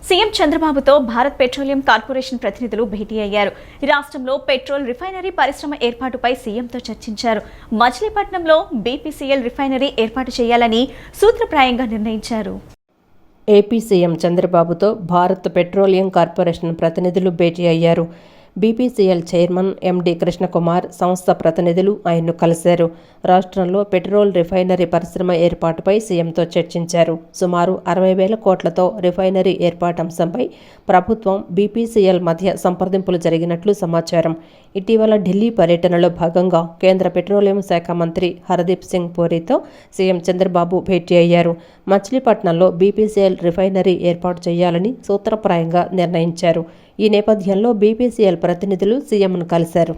CM చంద్రబాబుతో Bharat petroleum corporation ప్రతినిధులు భేటీ అయ్యారు. రాష్ట్రంలో పెట్రోల్ రిఫైనరీ పరిశ్రమ ఏర్పాటుపై సీఎంతో చర్చించారు. మచిలీపట్నంలో బీపీసీఎల్ రిఫైనరీ ఏర్పాటు చేయాలని సూత్రప్రాయంగా నిర్ణయించారు. ఏపీ సీఎం చంద్రబాబుతో భారత్ పెట్రోలియం కార్పొరేషన్ ప్రతినిధులు భేటీ అయ్యారు. బీపీసీఎల్ చైర్మన్ ఎండి కృష్ణకుమార్, సంస్థ ప్రతినిధులు ఆయన్ను కలిశారు. రాష్ట్రంలో పెట్రోల్ రిఫైనరీ పరిశ్రమ ఏర్పాటుపై సీఎంతో చర్చించారు. సుమారు 60,000 కోట్లతో రిఫైనరీ ఏర్పాటు అంశంపై ప్రభుత్వం, బీపీసీఎల్ మధ్య సంప్రదింపులు జరిగినట్లు సమాచారం. ఇటీవల ఢిల్లీ పర్యటనలో భాగంగా కేంద్ర పెట్రోలియం శాఖ మంత్రి హర్దీప్ సింగ్ పూరితో సీఎం చంద్రబాబు భేటీ అయ్యారు. మచిలీపట్నంలో బీపీసీఎల్ రిఫైనరీ ఏర్పాటు చేయాలని సూత్రప్రాయంగా నిర్ణయించారు. ఈ నేపథ్యంలో బీపీసీఎల్ ప్రతినిధులు సీఎంను కలిశారు.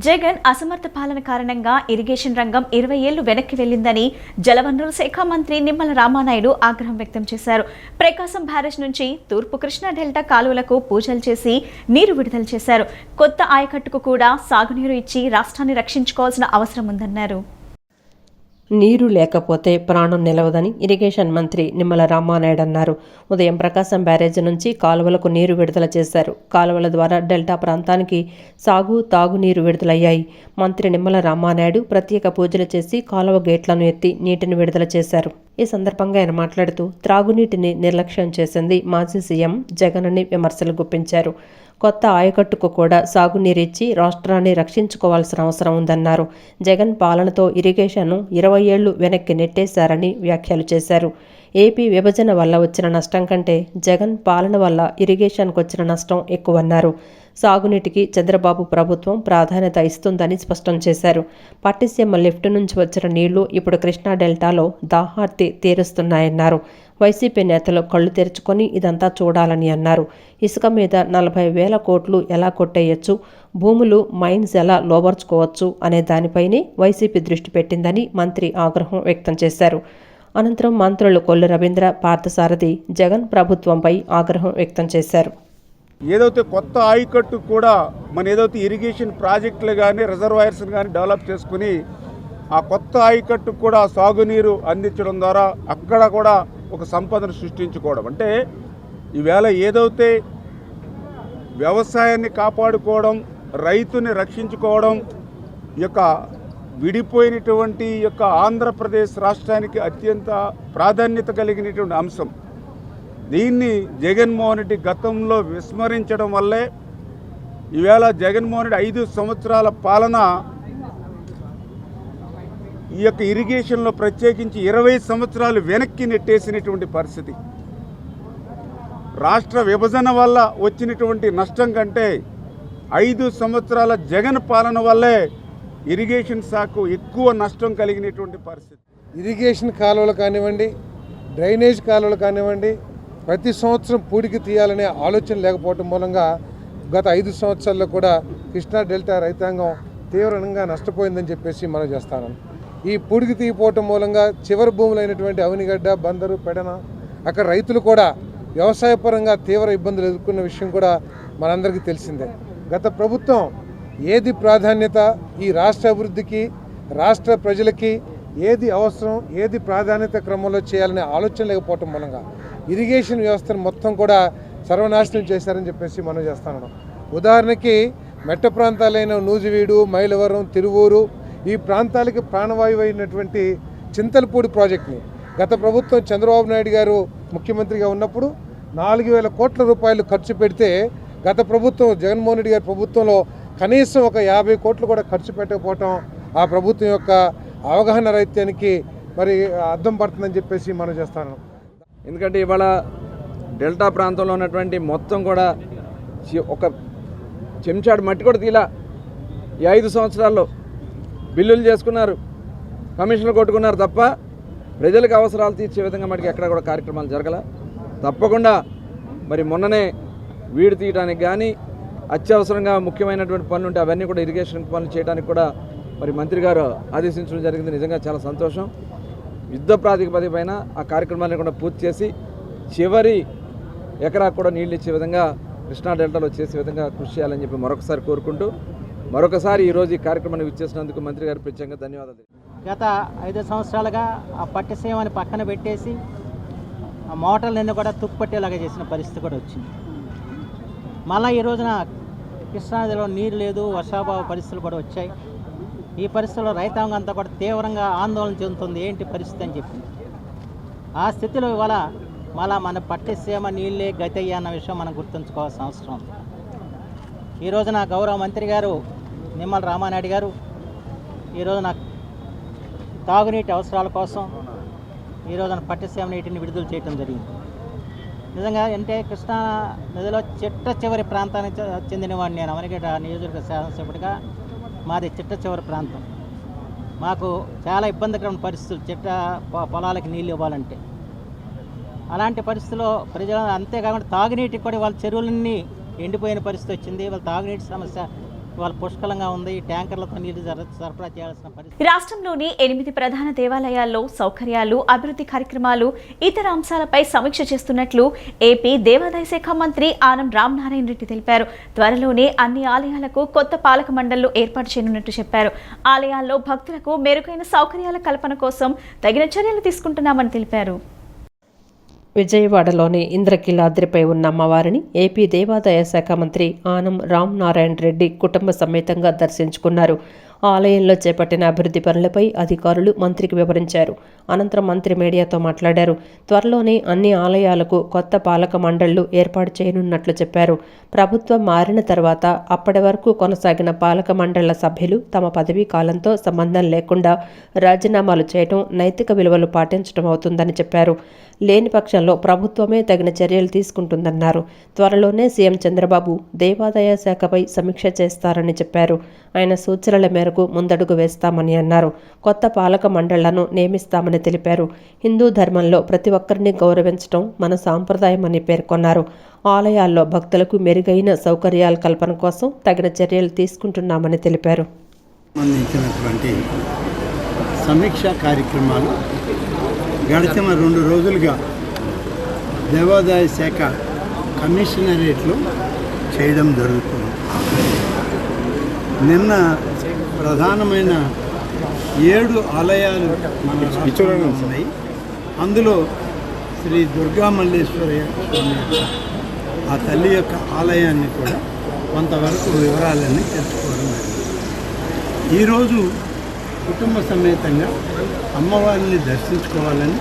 జగన్ అసమర్థ పాలన కారణంగా ఇరిగేషన్ రంగం 20 ఏళ్లు వెనక్కి వెళ్లిందని జలవనరుల శాఖ మంత్రి నిమ్మల రామానాయుడు ఆగ్రహం వ్యక్తం చేశారు. ప్రకాశం బ్యారేజ్ నుంచి తూర్పు కృష్ణా డెల్టా కాలువలకు పూజలు చేసి నీరు విడుదల చేశారు. కొత్త ఆయకట్టుకు కూడా సాగునీరు ఇచ్చి రాష్ట్రాన్ని రక్షించుకోవాల్సిన అవసరం ఉందన్నారు. నీరు లేకపోతే ప్రాణం నిలవదని ఇరిగేషన్ మంత్రి నిమ్మల రామానాయుడు అన్నారు. ఉదయం ప్రకాశం బ్యారేజీ నుంచి కాలువలకు నీరు విడుదల చేశారు. కాలువల ద్వారా డెల్టా ప్రాంతానికి సాగు, తాగునీరు విడుదలయ్యాయి. మంత్రి నిమ్మల రామానాయుడు ప్రత్యేక పూజలు చేసి కాలువ గేట్లను ఎత్తి నీటిని విడుదల చేశారు. ఈ సందర్భంగా ఆయన మాట్లాడుతూ త్రాగునీటిని నిర్లక్ష్యం చేసింది మాజీ సీఎం జగన్ అని విమర్శలు గుప్పించారు. కొత్త ఆయకట్టుకు కూడా సాగునీరిచ్చి రాష్ట్రాన్ని రక్షించుకోవాల్సిన అవసరం ఉందన్నారు. జగన్ పాలనతో ఇరిగేషన్ను 20 ఏళ్లు వెనక్కి నెట్టేశారని వ్యాఖ్యలు చేశారు. ఏపీ విభజన వల్ల వచ్చిన నష్టం కంటే జగన్ పాలన వల్ల ఇరిగేషన్కు వచ్చిన నష్టం ఎక్కువన్నారు. సాగునీటికి చంద్రబాబు ప్రభుత్వం ప్రాధాన్యత ఇస్తుందని స్పష్టం చేశారు. పట్టిసీమ లిఫ్ట్ నుంచి వచ్చిన నీళ్లు ఇప్పుడు కృష్ణా డెల్టాలో దాహార్తి తీరుస్తున్నాయన్నారు. వైసీపీ నేతలు కళ్లు తెరుచుకొని ఇదంతా చూడాలని అన్నారు. ఇసుక మీద 40,000 కోట్లు ఎలా కొట్టేయచ్చు, భూములు, మైన్స్ ఎలా లోబర్చుకోవచ్చు అనే దానిపైనే వైసీపీ దృష్టి పెట్టిందని మంత్రి ఆగ్రహం వ్యక్తం చేశారు. అనంతరం మంత్రులు కొల్లు రవీంద్ర, పార్థసారథి జగన్ ప్రభుత్వంపై ఆగ్రహం వ్యక్తం చేశారు. ఏదైతే కొత్త ఆయకట్టు కూడా మన ఏదైతే ఇరిగేషన్ ప్రాజెక్టులు కానీ రిజర్వాయర్స్ కానీ డెవలప్ చేసుకుని ఆ కొత్త ఆయకట్టు కూడా సాగునీరు అందించడం ద్వారా అక్కడ కూడా ఒక సంపదను సృష్టించుకోవడం, అంటే ఈవేళ ఏదైతే వ్యవసాయాన్ని కాపాడుకోవడం, రైతుని రక్షించుకోవడం యొక్క విడిపోయినటువంటి యొక్క ఆంధ్రప్రదేశ్ రాష్ట్రానికి అత్యంత ప్రాధాన్యత కలిగినటువంటి అంశం. దీన్ని జగన్మోహన్ రెడ్డి గతంలో విస్మరించడం వల్లే ఈవేళ జగన్మోహన్ రెడ్డి 5 సంవత్సరాల పాలన ఈ యొక్క ఇరిగేషన్లో ప్రత్యేకించి 20 సంవత్సరాలు వెనక్కి నెట్టేసినటువంటి పరిస్థితి. రాష్ట్ర విభజన వల్ల వచ్చినటువంటి నష్టం కంటే 5 సంవత్సరాల జగన్ పాలన వల్లే ఇరిగేషన్ శాఖకు ఎక్కువ నష్టం కలిగినటువంటి పరిస్థితి. ఇరిగేషన్ కాలువలు కానివ్వండి, డ్రైనేజ్ కాలువలు కానివ్వండి, ప్రతి సంవత్సరం పూడికి తీయాలనే ఆలోచన లేకపోవటం మూలంగా గత 5 సంవత్సరాల్లో కూడా కృష్ణా డెల్టా రైతాంగం తీవ్రంగా నష్టపోయిందని చెప్పేసి మనం చేస్తాను. ఈ పూడికి తీయపోవటం మూలంగా చివరి భూములైనటువంటి అవనిగడ్డ, బందరు, పెడన అక్కడ రైతులు కూడా వ్యవసాయపరంగా తీవ్ర ఇబ్బందులు ఎదుర్కొన్న విషయం కూడా మనందరికీ తెలిసిందే. గత ప్రభుత్వం ఏది ప్రాధాన్యత, ఈ రాష్ట్ర అభివృద్ధికి, రాష్ట్ర ప్రజలకి ఏది అవసరం, ఏది ప్రాధాన్యత క్రమంలో చేయాలనే ఆలోచన లేకపోవటం మూలంగా ఇరిగేషన్ వ్యవస్థను మొత్తం కూడా సర్వనాశనం చేశారని చెప్పేసి మనం చేస్తాను. ఉదాహరణకి మెట్ట ప్రాంతాలైన నూజివీడు, మైలవరం, తిరువూరు ఈ ప్రాంతాలకి ప్రాణవాయువు అయినటువంటి చింతలపూడి ప్రాజెక్టుని గత ప్రభుత్వం చంద్రబాబు నాయుడు గారు ముఖ్యమంత్రిగా ఉన్నప్పుడు 4,000 కోట్ల రూపాయలు ఖర్చు పెడితే గత ప్రభుత్వం జగన్మోహన్ రెడ్డి గారి ప్రభుత్వంలో కనీసం ఒక 50 కోట్లు కూడా ఖర్చు పెట్టకపోవటం ఆ ప్రభుత్వం యొక్క అవగాహన రైత్యానికి మరి అర్థం పడుతుందని చెప్పేసి మనం చేస్తాను. ఎందుకంటే ఇవాళ డెల్టా ప్రాంతంలో ఉన్నటువంటి మొత్తం కూడా ఒక చెంచాడు మట్టి కూడా తీలా. ఈ 5 సంవత్సరాల్లో బిల్లులు చేసుకున్నారు, కమిషన్లు కొట్టుకున్నారు తప్ప ప్రజలకు అవసరాలు తీర్చే విధంగా మటుకు ఎక్కడ కూడా కార్యక్రమాలు జరగల. తప్పకుండా మరి మొన్ననే వీడు తీయడానికి కానీ అత్యవసరంగా ముఖ్యమైనటువంటి పనులు ఉంటే అవన్నీ కూడా ఇరిగేషన్ పనులు చేయడానికి కూడా మరి మంత్రి గారు ఆదేశించడం జరిగింది. నిజంగా చాలా సంతోషం. యుద్ధ ప్రాతిపదిక పైన ఆ కార్యక్రమాలను కూడా పూర్తి చేసి చివరి ఎకరాకు కూడా నీళ్ళు ఇచ్చే విధంగా కృష్ణా డెల్టాలో చేసే విధంగా కృషి చేయాలని చెప్పి మరొకసారి కోరుకుంటూ మరొకసారి ఈరోజు ఈ కార్యక్రమాన్ని విచ్చేసినందుకు మంత్రి గారు ప్రత్యేకంగా ధన్యవాదాలు. గత 5 సంవత్సరాలుగా ఆ పట్టిసీమని పక్కన పెట్టేసి ఆ మోటార్లన్నీ కూడా తుప్పట్టేలాగా చేసిన పరిస్థితి కూడా వచ్చింది. మళ్ళీ ఈ రోజున కృష్ణానదిలో నీరు లేదు, వర్షాభావ పరిస్థితులు కూడా వచ్చాయి. ఈ పరిస్థితుల్లో రైతాంగం అంతా కూడా తీవ్రంగా ఆందోళన చెందుతుంది. ఏంటి పరిస్థితి అని చెప్పింది. ఆ స్థితిలో ఇవాళ మళ్ళా మన పట్టిసీమ నీళ్ళే గతయ్య అన్న విషయం మనం గుర్తుంచుకోవాల్సిన అవసరం ఉంది. ఈ రోజున గౌరవ మంత్రి గారు నిమ్మల రామానాయుడు గారు ఈ రోజున తాగునీటి అవసరాల కోసం ఈ రోజున పట్టిసీమ నీటిని విడుదల చేయడం జరిగింది. నిజంగా అంటే కృష్ణా నదిలో చిట్ట చివరి ప్రాంతానికి చెందినవాడిని నేను. అమరగడ్డ నియోజకవర్గ శాసనసభ్యుడిగా మాది చిట్ట చివరి ప్రాంతం. మాకు చాలా ఇబ్బందికరమైన పరిస్థితులు చిట్ట పొలాలకి నీళ్ళు ఇవ్వాలంటే. అలాంటి పరిస్థితుల్లో ప్రజలు అంతేకాకుండా తాగునీటికి కూడా వాళ్ళ చెరువులన్నీ ఎండిపోయిన పరిస్థితి వచ్చింది. వాళ్ళ తాగునీటి సమస్య వాళ్ళ పుష్కలంగా ఉంది. ట్యాంకర్లతో నీరు సరఫరా చేయాల్సిన పరిస్థితి. రాష్ట్రంలోని 8 ప్రధాన దేవాలయాల్లో సౌకర్యాలు, అభివృద్ధి కార్యక్రమాలు, ఇతర అంశాలపై సమీక్ష చేస్తున్నట్లు ఏపీ దేవాదాయ శాఖ మంత్రి ఆనం రామనారాయణ రెడ్డి తెలిపారు. త్వరలోనే అన్ని ఆలయాలకు కొత్త పాలక మండళ్లు ఏర్పాటు చేయనున్నట్టు చెప్పారు. ఆలయాల్లో భక్తులకు మెరుగైన సౌకర్యాల కల్పన కోసం తగిన చర్యలు తీసుకుంటున్నామని తెలిపారు. విజయవాడలోని ఇంద్రకీలాద్రిపై ఉన్న అమ్మవారిని ఏపీ దేవాదాయ శాఖ మంత్రి ఆనం రామనారాయణ రెడ్డి కుటుంబ సమేతంగా దర్శించుకున్నారు. ఆలయంలో చేపట్టిన అభివృద్ధి పనులపై అధికారులు మంత్రికి వివరించారు. అనంతరం మంత్రి మీడియాతో మాట్లాడారు. త్వరలోనే అన్ని ఆలయాలకు కొత్త పాలక మండళ్లు ఏర్పాటు చేయనున్నట్లు చెప్పారు. ప్రభుత్వం మారిన తర్వాత అప్పటి వరకు కొనసాగిన పాలక మండళ్ల సభ్యులు తమ పదవీ కాలంతో సంబంధం లేకుండా రాజీనామాలు చేయడం నైతిక విలువలు పాటించడం అవుతుందని చెప్పారు. లేని పక్షంలో ప్రభుత్వమే తగిన చర్యలు తీసుకుంటుందన్నారు. త్వరలోనే సీఎం చంద్రబాబు దేవాదాయ శాఖపై సమీక్ష చేస్తారని చెప్పారు. ఆయన సూచనల మేరకు ముందడుగు వేస్తామని అన్నారు. కొత్త పాలక మండళ్లను నియమిస్తామని తెలిపారు. హిందూ ధర్మంలో ప్రతి ఒక్కరిని గౌరవించడం మన సాంప్రదాయమని పేర్కొన్నారు. ఆలయాల్లో భక్తులకు మెరుగైన సౌకర్యాల కల్పన కోసం తగిన చర్యలు తీసుకుంటున్నామని తెలిపారు. సంబంధించినటువంటి సమీక్ష కార్యక్రమాలు గడిచిన 2 రోజులుగా దేవాదాయ శాఖ కమిషనరేట్లో చేయడం జరుగుతుంది. నిన్న ప్రధానమైన 7 ఆలయాలు మన రాష్ట్రంలో ఉన్నాయి. అందులో శ్రీ దుర్గా మల్లేశ్వరి స్వామి ఆ తల్లి యొక్క ఆలయాన్ని కూడా కొంతవరకు వివరాలన్నీ తెలుసుకోవడం జరిగింది. ఈరోజు కుటుంబ సమేతంగా అమ్మవారిని దర్శించుకోవాలని,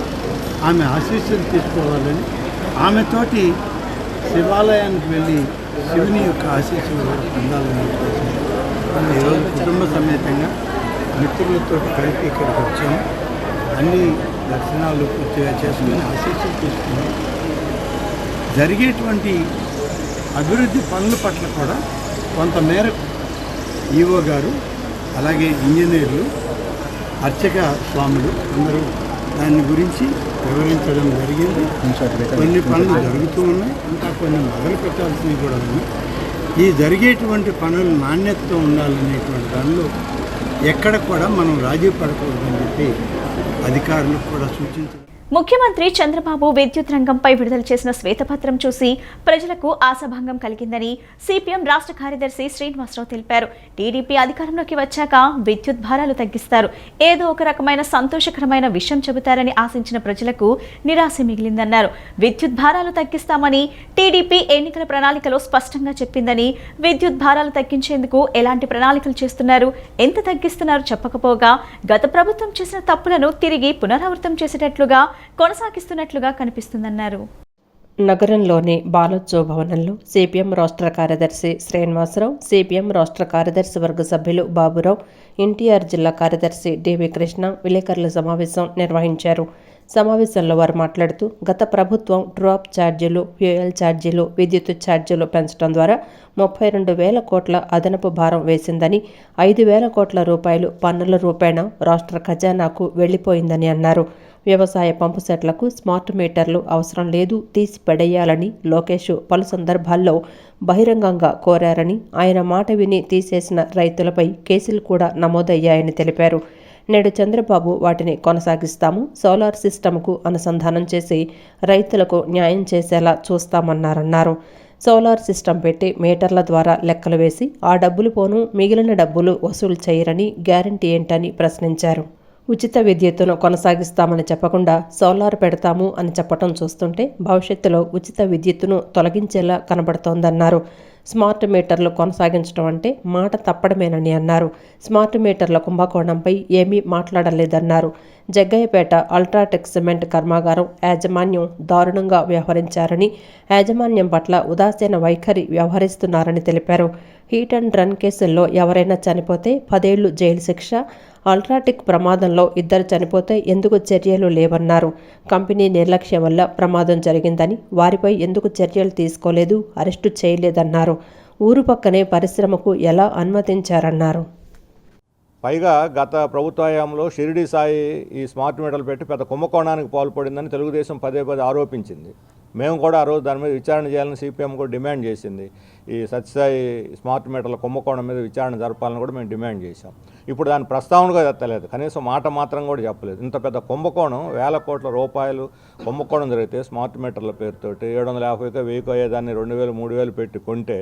ఆమె ఆశీస్సులు తీసుకోవాలని, ఆమెతోటి శివాలయానికి వెళ్ళి శివుని యొక్క ఆశీస్సులు పొందాలని మనం ఈరోజు కుటుంబ సమేతంగా మిత్రులతో కలిపి ఇక్కడికి వచ్చాము. అన్ని దర్శనాలు పూర్తిగా చేసుకుని ఆశీస్సులు తీసుకున్నాం. జరిగేటువంటి అభివృద్ధి పనుల పట్ల కూడా కొంతమేరకు ఈవో గారు, అలాగే ఇంజనీర్లు, అర్చక స్వాములు అందరూ దాని గురించి వివరించడం జరిగింది. కొన్ని పనులు జరుగుతూ ఉన్నాయి, ఇంకా కొన్ని మొదలు పెట్టాల్సినవి కూడా ఉన్నాయి. ఈ జరిగేటువంటి పనులు నాణ్యతతో ఉండాలనేటువంటి దానిలో ఎక్కడ కూడా మనం రాజీ పడకూడదని చెప్పి అధికారులకు కూడా సూచించారు. ముఖ్యమంత్రి చంద్రబాబు విద్యుత్ రంగంపై విడుదల చేసిన శ్వేతపత్రం చూసి ప్రజలకు ఆశాభంగం కలిగిందని సిపిఎం రాష్ట్ర కార్యదర్శి శ్రీనివాసరావు తెలిపారు. టీడీపీ అధికారంలోకి వచ్చాక విద్యుత్ భారాలు తగ్గిస్తారు, ఏదో ఒక రకమైన సంతోషకరమైన విషయం చెబుతారని ఆశించిన ప్రజలకు నిరాశ మిగిలిందన్నారు. విద్యుత్ భారాలు తగ్గిస్తామని టీడీపీ ఎన్నికల ప్రణాళికలో స్పష్టంగా చెప్పిందని, విద్యుత్ భారాలు తగ్గించేందుకు ఎలాంటి ప్రణాళికలు చేస్తున్నారు, ఎంత తగ్గిస్తున్నారు చెప్పకపోగా గత ప్రభుత్వం చేసిన తప్పులను తిరిగి పునరావృతం చేసేటట్లుగా కొనసాగిస్తున్నట్లుగా కనిపిస్తుందన్నారు. నగరంలోని బాలోత్సవ భవనంలో సిపిఎం రాష్ట్ర కార్యదర్శి శ్రీనివాసరావు, సిపిఎం రాష్ట్ర కార్యదర్శి వర్గ సభ్యులు బాబురావు, ఎన్టీఆర్ జిల్లా కార్యదర్శి డివి కృష్ణ విలేకరుల సమావేశం నిర్వహించారు. సమావేశంలో వారు మాట్లాడుతూ గత ప్రభుత్వం డ్రాప్ ఛార్జీలు, ఫ్యూయల్ ఛార్జీలు, విద్యుత్ ఛార్జీలు పెంచడం ద్వారా 32,000 కోట్ల అదనపు భారం వేసిందని, 5,000 కోట్ల రూపాయలు పన్నుల రూపేణా రాష్ట్ర ఖజానాకు వెళ్లిపోయిందని అన్నారు. వ్యవసాయ పంపు సెట్లకు స్మార్ట్ మీటర్లు అవసరం లేదు, తీసి పడేయాలని లోకేష్ పలు సందర్భాల్లో బహిరంగంగా కోరారని, ఆయన మాట విని తీసేసిన రైతులపై కేసులు కూడా నమోదయ్యాయని తెలిపారు. నేడు చంద్రబాబు వాటిని కొనసాగిస్తాము, సోలార్ సిస్టమ్కు అనుసంధానం చేసి రైతులకు న్యాయం చేసేలా చూస్తామన్నారన్నారు. సోలార్ సిస్టమ్ పెట్టి మీటర్ల ద్వారా లెక్కలు వేసి ఆ డబ్బులు పోను, మిగిలిన డబ్బులు వసూలు చేయరని గ్యారంటీ ఏంటని ప్రశ్నించారు. ఉచిత విద్యుత్తును కొనసాగిస్తామని చెప్పకుండా సోలార్ పెడతాము అని చెప్పటం చూస్తుంటే భవిష్యత్తులో ఉచిత విద్యుత్తును తొలగించేలా కనబడుతోందన్నారు. స్మార్ట్ మీటర్లు కొనసాగించడం అంటే మాట తప్పడమేనని అన్నారు. స్మార్ట్ మీటర్ల కుంభకోణంపై ఏమీ మాట్లాడలేదన్నారు. జగ్గయ్యపేట అల్ట్రాటెక్ సిమెంట్ కర్మాగారం యాజమాన్యం దారుణంగా వ్యవహరించారని, యాజమాన్యం పట్ల ఉదాసీన వైఖరి వ్యవహరిస్తున్నారని తెలిపారు. హీట్ అండ్ రన్ కేసుల్లో ఎవరైనా చనిపోతే 10 ఏళ్లు జైలు శిక్ష, అల్ట్రాటెక్ ప్రమాదంలో 2 చనిపోతే ఎందుకు చర్యలు లేవన్నారు. కంపెనీ నిర్లక్ష్యం వల్ల ప్రమాదం జరిగిందని, వారిపై ఎందుకు చర్యలు తీసుకోలేదు, అరెస్టు చేయలేదన్నారు. ఊరు పక్కనే పరిశ్రమకు ఎలా అనుమతించారన్నారు. పైగా గత ప్రభుత్వ హయాంలో షిరిడి సాయి ఈ స్మార్ట్ మీటర్లు పెట్టి పెద్ద కుంభకోణానికి పాల్పడిందని తెలుగుదేశం పదే ఆరోపించింది. మేము కూడా ఆ రోజు దాని మీద విచారణ చేయాలని సిపిఎం కూడా డిమాండ్ చేసింది. ఈ సత్యసాయి స్మార్ట్ మీటర్ల కుంభకోణం మీద విచారణ జరపాలని కూడా మేము డిమాండ్ చేశాం. ఇప్పుడు దాని ప్రస్తావనగా ఎత్తలేదు, కనీసం మాట మాత్రం కూడా చెప్పలేదు. ఇంత పెద్ద కుంభకోణం, 1000 కోట్ల రూపాయలు కుంభకోణం జరిగితే స్మార్ట్ మీటర్ల పేరుతోటి 750 1000 అయ్యేదాన్ని 2000 3000 పెట్టి కొంటే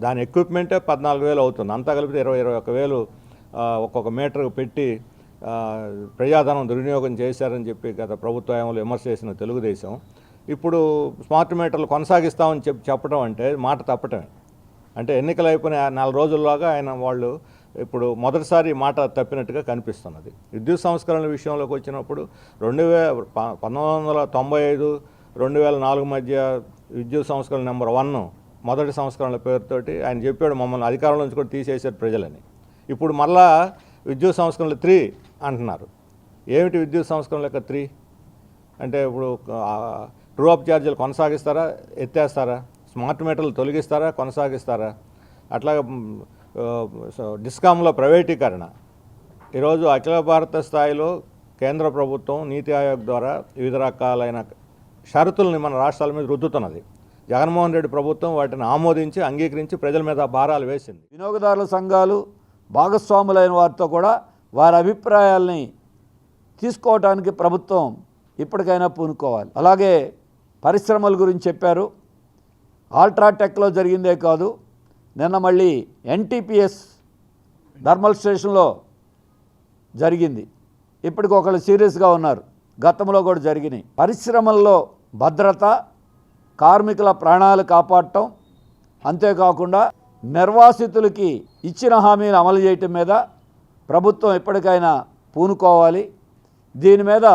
దాని ఎక్విప్మెంటే 14,000 అవుతుంది. అంతా కలిపితే 21,000 ఒక్కొక్క మీటర్ పెట్టి ప్రజాధనం దుర్వినియోగం చేశారని చెప్పి గత ప్రభుత్వంలో విమర్శ చేసిన తెలుగుదేశం ఇప్పుడు స్మార్ట్ మీటర్లు కొనసాగిస్తామని చెప్పడం అంటే మాట తప్పటమే. అంటే ఎన్నికలు అయిపోయిన 4 రోజుల్లోగా వాళ్ళు ఇప్పుడు మొదటిసారి మాట తప్పినట్టుగా కనిపిస్తున్నది. విద్యుత్ సంస్కరణల విషయంలోకి వచ్చినప్పుడు 1995 2004 మధ్య విద్యుత్ సంస్కరణ నెంబర్ 1 మొదటి సంస్కరణల పేరుతోటి ఆయన చెప్పాడు మమ్మల్ని అధికారంలో నుంచి కూడా తీసేశారు ప్రజలని. ఇప్పుడు మళ్ళా విద్యుత్ సంస్కరణలు 3 అంటున్నారు. ఏమిటి విద్యుత్ సంస్కరణల యొక్క 3 అంటే ఇప్పుడు ట్రూ అప్ ఛార్జీలు కొనసాగిస్తారా, ఎత్తేస్తారా? స్మార్ట్ మీటర్లు తొలగిస్తారా, కొనసాగిస్తారా? అట్లాగే డిస్కామ్లో ప్రైవేటీకరణ. ఈరోజు అఖిల భారత స్థాయిలో కేంద్ర ప్రభుత్వం నీతి ఆయోగ్ ద్వారా వివిధ రకాలైన షరతుల్ని మన రాష్ట్రాల మీద రుద్దుతున్నది. జగన్మోహన్ రెడ్డి ప్రభుత్వం వాటిని ఆమోదించి అంగీకరించి ప్రజల మీద భారాలు వేసింది. వినియోగదారుల సంఘాలు భాగస్వాములైన వారితో కూడా వారి అభిప్రాయాల్ని తీసుకోవడానికి ప్రభుత్వం ఇప్పటికైనా పూనుకోవాలి. అలాగే పరిశ్రమల గురించి చెప్పారు. అల్ట్రాటెక్లో జరిగిందే కాదు, నిన్న మళ్ళీ ఎన్టీపీఎస్ థర్మల్ స్టేషన్లో జరిగింది. ఇప్పటికి ఒకళ్ళు సీరియస్గా ఉన్నారు. గతంలో కూడా జరిగినాయి. పరిశ్రమల్లో భద్రత, కార్మికుల ప్రాణాలు కాపాడటం, అంతేకాకుండా నిర్వాసితులకి ఇచ్చిన హామీలు అమలు చేయటం మీద ప్రభుత్వం ఎప్పటికైనా పూనుకోవాలి. దీని మీద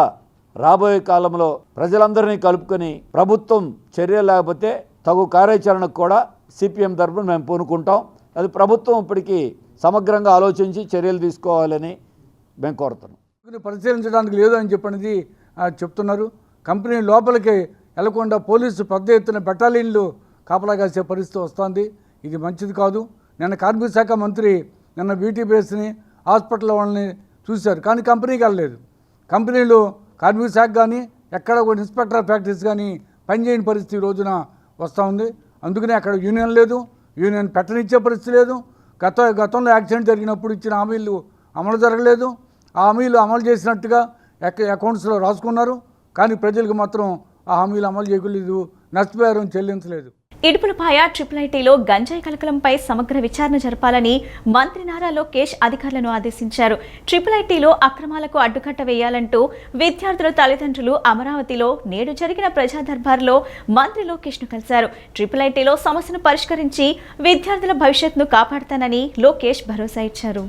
రాబోయే కాలంలో ప్రజలందరినీ కలుపుకొని ప్రభుత్వం చర్యలు లేకపోతే తగు కార్యాచరణకు కూడా సిపిఎం తరఫున మేము పూనుకుంటాం. అది ప్రభుత్వం ఇప్పటికీ సమగ్రంగా ఆలోచించి చర్యలు తీసుకోవాలని మేము కోరుతున్నాం. పరిశీలించడానికి లేదు అని చెప్పనేది చెప్తున్నారు. కంపెనీ లోపలికి వెళ్లకుండా పోలీసు పెద్ద ఎత్తున బెటాలియన్లు కాపలా కాసే పరిస్థితి వస్తుంది. ఇది మంచిది కాదు. నిన్న కార్మిక శాఖ మంత్రి నిన్న బ్యూటీ బేస్ని హాస్పిటల్ వాళ్ళని చూశారు, కానీ కంపెనీకి వెళ్ళలేదు. కంపెనీలు కార్మిక శాఖ కానీ ఎక్కడ కూడా ఇన్స్పెక్టర్ ఫ్యాక్టరీస్ కానీ పనిచేయని పరిస్థితి ఈ రోజున వస్తూ ఉంది. అందుకనే అక్కడ యూనియన్ లేదు, యూనియన్ పెట్టనిచ్చే పరిస్థితి లేదు. గతంలో యాక్సిడెంట్ జరిగినప్పుడు ఇచ్చిన హామీలు అమలు జరగలేదు. ఆ హామీలు అమలు చేసినట్టుగా అకౌంట్స్లో రాసుకున్నారు, కానీ ప్రజలకు మాత్రం ఆ హామీలు అమలు చేయలేదు, నష్టపరిహారం చెల్లించలేదు. ఇడుపులపాయ ఐఐటీలో గంజాయి కలకలంపై సమగ్ర విచారణ జరపాలని మంత్రి నారా లోకేష్ అధికారులను ఆదేశించారు. ఐఐటీలో అక్రమాలకు అడ్డుకట్ట వేయాలంటూ విద్యార్థుల తల్లిదండ్రులు అమరావతిలో నేడు జరిగిన ప్రజా దర్బార్లో మంత్రి లోకేష్ను కలిశారు. ఐఐటీలో సమస్యను పరిష్కరించి విద్యార్థుల భవిష్యత్తును కాపాడతానని లోకేష్ భరోసా ఇచ్చారు.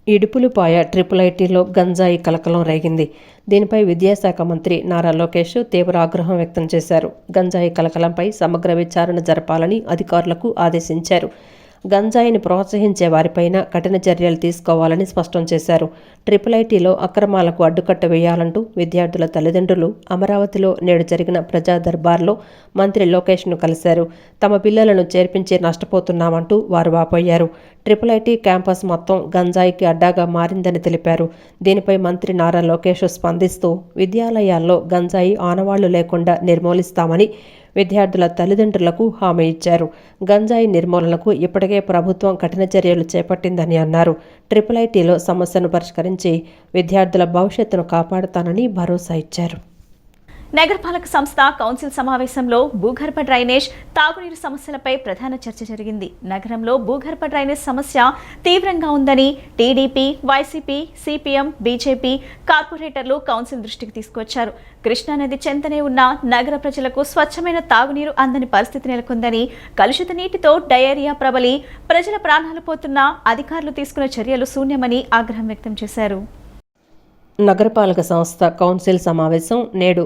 ఇడుపులపాయ ఐఐటీలో గంజాయి కలకలం రేగింది. దీనిపై విద్యాశాఖ మంత్రి నారా లోకేష్ తీవ్ర ఆగ్రహం వ్యక్తం చేశారు. గంజాయి కలకలంపై సమగ్ర విచారణ జరపాలని అధికారులకు ఆదేశించారు. గంజాయిని ప్రోత్సహించే వారిపైన కఠిన చర్యలు తీసుకోవాలని స్పష్టం చేశారు. ఐఐటీలో అక్రమాలకు అడ్డుకట్ట వేయాలంటూ విద్యార్థుల తల్లిదండ్రులు అమరావతిలో నేడు జరిగిన ప్రజా దర్బార్లో మంత్రి లోకేష్ను కలిశారు. తమ పిల్లలను చేర్పించి నష్టపోతున్నామంటూ వారు వాపోయారు. ఐఐటీ క్యాంపస్ మొత్తం గంజాయికి అడ్డాగా మారిందని తెలిపారు. దీనిపై మంత్రి నారా లోకేష్ స్పందిస్తూ విద్యాలయాల్లో గంజాయి ఆనవాళ్లు లేకుండా నిర్మూలిస్తామని విద్యార్థుల తల్లిదండ్రులకు హామీ ఇచ్చారు. గంజాయి నిర్మూలనకు ఇప్పటికే ప్రభుత్వం కఠిన చర్యలు చేపట్టిందని అన్నారు. ఐఐటీలో సమస్యను పరిష్కరించి విద్యార్థుల భవిష్యత్తును కాపాడుతానని భరోసా ఇచ్చారు. నగరపాలక సంస్థ కౌన్సిల్ సమావేశంలో భూగర్భ డ్రైనేజ్, తాగునీరు సమస్యలపై ప్రధాన చర్చ జరిగింది. నగరంలో భూగర్భ డ్రైనేజ్ సమస్య తీవ్రంగా ఉందని టీడీపీ, వైసీపీ, సిపిఎం, బీజేపీ కార్పొరేటర్లు కౌన్సిల్ దృష్టికి తీసుకొచ్చారు. కృష్ణానది చెంతనే ఉన్న నగర ప్రజలకు స్వచ్ఛమైన తాగునీరు అందని పరిస్థితి నెలకొందని, కలుషిత నీటితో డయేరియా ప్రబలి ప్రజల ప్రాణాలు పోతున్నా అధికారులు తీసుకున్న చర్యలు శూన్యమని ఆగ్రహం వ్యక్తం చేశారు. నగరపాలక సంస్థ కౌన్సిల్ సమావేశం నేడు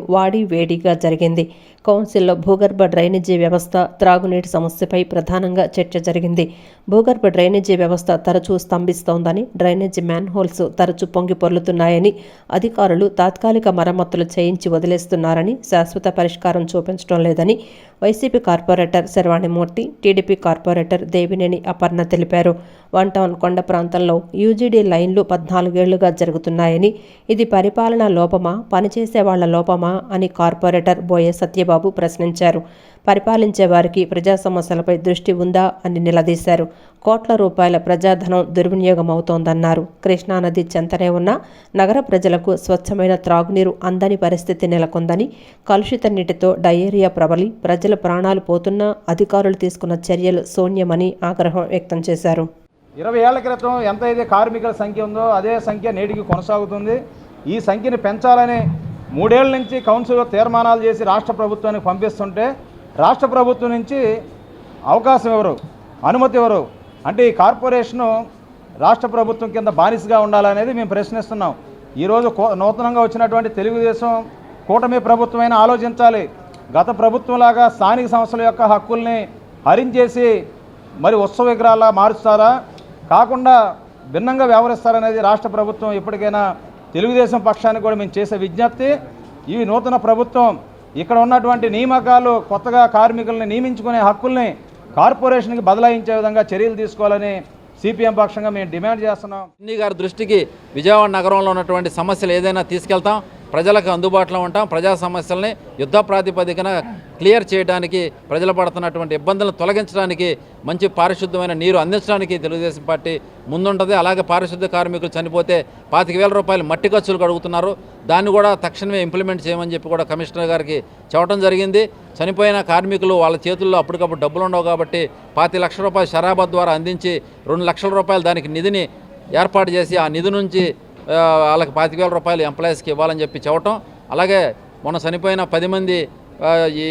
వేడిగా జరిగింది. కౌన్సిల్లో భూగర్భ డ్రైనేజీ వ్యవస్థ, త్రాగునీటి సమస్యపై ప్రధానంగా చర్చ జరిగింది. భూగర్భ డ్రైనేజీ వ్యవస్థ తరచూ స్తంభిస్తోందని, డ్రైనేజీ మ్యాన్హోల్స్ తరచూ పొంగి పొర్లుతున్నాయని, అధికారులు తాత్కాలిక మరమ్మతులు చేయించి వదిలేస్తున్నారని, శాశ్వత పరిష్కారం చూపించడం లేదని వైసీపీ కార్పొరేటర్ శర్వాణిమూర్తి, టీడీపీ కార్పొరేటర్ దేవినేని అపర్ణ తెలిపారు. వన్ టౌన్ కొండ ప్రాంతంలో యూజీడీ లైన్లు 14 ఏళ్లుగా జరుగుతున్నాయని, ఇది పరిపాలనా లోపమా, పనిచేసే వాళ్ల లోపమా అని కార్పొరేటర్ బోయే సత్యబాబు ప్రశ్నించారు. పరిపాలించే వారికి ప్రజా సమస్యలపై దృష్టి ఉందా అని నిలదీశారు. కోట్ల రూపాయల ప్రజాధనం దుర్వినియోగమవుతోందన్నారు. కృష్ణానది చెంతనే ఉన్న నగర ప్రజలకు స్వచ్ఛమైన త్రాగునీరు అందని పరిస్థితి నెలకొందని, కలుషిత నీటితో డయేరియా ప్రబలి ప్రజల ప్రాణాలు పోతున్నా అధికారులు తీసుకున్న చర్యలు శూన్యమని ఆగ్రహం వ్యక్తం చేశారు. 20 ఏళ్ల క్రితం ఎంతైతే కార్మికుల సంఖ్య ఉందో అదే సంఖ్య నేటికి కొనసాగుతుంది. ఈ సంఖ్యను పెంచాలని 3 ఏళ్ల నుంచి కౌన్సిల్లో తీర్మానాలు చేసి రాష్ట్ర ప్రభుత్వానికి పంపిస్తుంటే రాష్ట్ర ప్రభుత్వం నుంచి అవకాశం ఎవరు, అనుమతి ఎవరు? అంటే ఈ కార్పొరేషను రాష్ట్ర ప్రభుత్వం కింద బానిసగా ఉండాలనేది మేము ప్రశ్నిస్తున్నాం. ఈరోజు నూతనంగా వచ్చినటువంటి తెలుగుదేశం కూటమి ప్రభుత్వమైనా ఆలోచించాలి. గత ప్రభుత్వంలాగా స్థానిక సంస్థల యొక్క హక్కుల్ని హరించేసి మరి ఉత్సవ విగ్రహాలా మారుస్తారా, కాకుండా భిన్నంగా వ్యవహరిస్తారనేది రాష్ట్ర ప్రభుత్వం ఇప్పటికైనా తెలుగుదేశం పక్షానికి కూడా మేము చేసే విజ్ఞప్తి. ఈ నూతన ప్రభుత్వం ఇక్కడ ఉన్నటువంటి నియామకాలు, కొత్తగా కార్మికుల్ని నియమించుకునే హక్కుల్ని కార్పొరేషన్కి బదలాయించే విధంగా చర్యలు తీసుకోవాలని సిపిఎం పక్షంగా మేము డిమాండ్ చేస్తున్నాం. చిన్ని గారి దృష్టికి విజయవాడ నగరంలో ఉన్నటువంటి సమస్యలు ఏదైనా తీసుకెళ్తాం, ప్రజలకు అందుబాటులో ఉంటాం. ప్రజా సమస్యల్ని యుద్ధ ప్రాతిపదికన క్లియర్ చేయడానికి, ప్రజలు పడుతున్నటువంటి ఇబ్బందులను తొలగించడానికి, మంచి పారిశుద్ధమైన నీరు అందించడానికి తెలుగుదేశం పార్టీ ముందుంటుంది. అలాగే పారిశుద్ధ కార్మికులు చనిపోతే 25,000 రూపాయలు మట్టి ఖర్చులు అడుగుతున్నారు. దాన్ని కూడా తక్షణమే ఇంప్లిమెంట్ చేయమని చెప్పి కూడా కమిషనర్ గారికి చెప్పడం జరిగింది. చనిపోయిన కార్మికులు వాళ్ళ చేతుల్లో అప్పటికప్పుడు డబ్బులు ఉండవు కాబట్టి 25 లక్షల రూపాయలు షరాబత్ ద్వారా అందించి 2 లక్షల రూపాయలు దానికి నిధిని ఏర్పాటు చేసి ఆ నిధి నుంచి వాళ్ళకి 25,000 రూపాయలు ఎంప్లాయీస్కి ఇవ్వాలని చెప్పి చెప్పటం. అలాగే మొన్న చనిపోయిన 10 మంది ఈ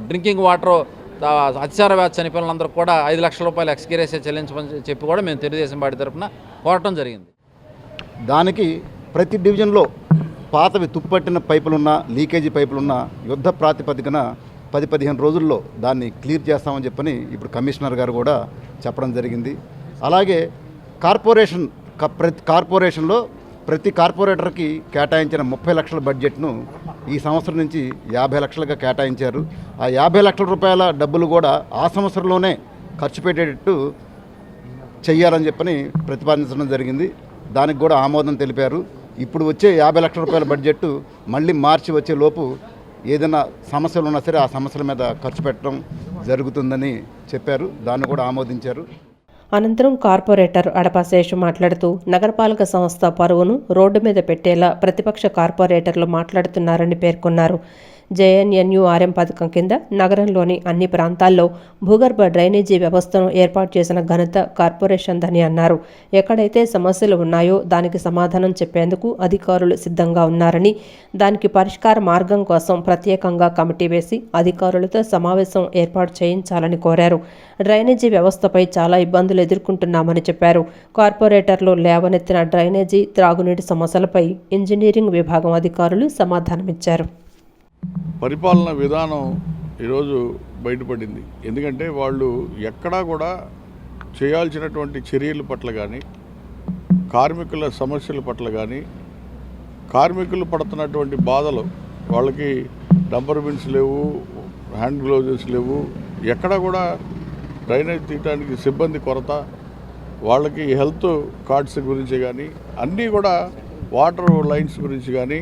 డ్రింకింగ్ వాటర్ అతిసార వ్యాధి చనిపోయిన వాళ్ళందరూ కూడా 5 లక్షల రూపాయలు ఎక్స్గ్రేషియా చెల్లించమని చెప్పి కూడా మేము తెలుగుదేశం పార్టీ తరఫున కోరటం జరిగింది. దానికి ప్రతి డివిజన్లో పాతవి తుప్పట్టిన పైపులున్న, లీకేజీ పైపులున్న యుద్ధ ప్రాతిపదికన 10-15 రోజుల్లో దాన్ని క్లియర్ చేస్తామని చెప్పని ఇప్పుడు కమిషనర్ గారు కూడా చెప్పడం జరిగింది. అలాగే కార్పొరేషన్లో ప్రతి కార్పొరేటర్కి కేటాయించిన 30 లక్షల బడ్జెట్ను ఈ సంవత్సరం నుంచి 50 లక్షలుగా కేటాయించారు. ఆ 50 లక్షల రూపాయల డబ్బులు కూడా ఆ సంవత్సరంలోనే ఖర్చు పెట్టేటట్టు చెయ్యాలని చెప్పని ప్రతిపాదించడం జరిగింది. దానికి కూడా ఆమోదం తెలిపారు. ఇప్పుడు వచ్చే 50 లక్షల రూపాయల బడ్జెట్ మళ్ళీ మార్చి వచ్చే లోపు ఏదైనా సమస్యలు ఉన్నా సరే ఆ సమస్యల మీద ఖర్చు పెట్టడం జరుగుతుందని చెప్పారు. దాన్ని కూడా ఆమోదించారు. అనంతరం కార్పొరేటర్ అడపాశేషు మాట్లాడుతూ నగరపాలక సంస్థ పరువును రోడ్డు మీద పెట్టేలా ప్రతిపక్ష కార్పొరేటర్లు మాట్లాడుతున్నారని పేర్కొన్నారు. జేఎన్ఎన్యూఆర్ఎం పథకం కింద నగరంలోని అన్ని ప్రాంతాల్లో భూగర్భ డ్రైనేజీ వ్యవస్థను ఏర్పాటు చేసిన ఘనత కార్పొరేషన్దని అన్నారు. ఎక్కడైతే సమస్యలు ఉన్నాయో దానికి సమాధానం చెప్పేందుకు అధికారులు సిద్ధంగా ఉన్నారని, దానికి పరిష్కార మార్గం కోసం ప్రత్యేకంగా కమిటీ వేసి అధికారులతో సమావేశం ఏర్పాటు చేయించాలని కోరారు. డ్రైనేజీ వ్యవస్థపై చాలా ఇబ్బందులు ఎదుర్కొంటున్నామని చెప్పారు. కార్పొరేటర్లు లేవనెత్తిన డ్రైనేజీ, త్రాగునీటి సమస్యలపై ఇంజనీరింగ్ విభాగం అధికారులు సమాధానమిచ్చారు. పరిపాలన విధానం ఈరోజు బయటపడింది. ఎందుకంటే వాళ్ళు ఎక్కడా కూడా చేయాల్సినటువంటి చర్యల పట్ల కానీ, కార్మికుల సమస్యల పట్ల కానీ, కార్మికులు పడుతున్నటువంటి బాధలు, వాళ్ళకి డంపర్ బిన్స్ లేవు, హ్యాండ్ గ్లౌజెస్ లేవు, ఎక్కడా కూడా డ్రైనేజ్ తీయడానికి సిబ్బంది కొరత, వాళ్ళకి హెల్త్ కార్డ్స్ గురించి కానీ, అన్నీ కూడా వాటర్ లైన్స్ గురించి కానీ,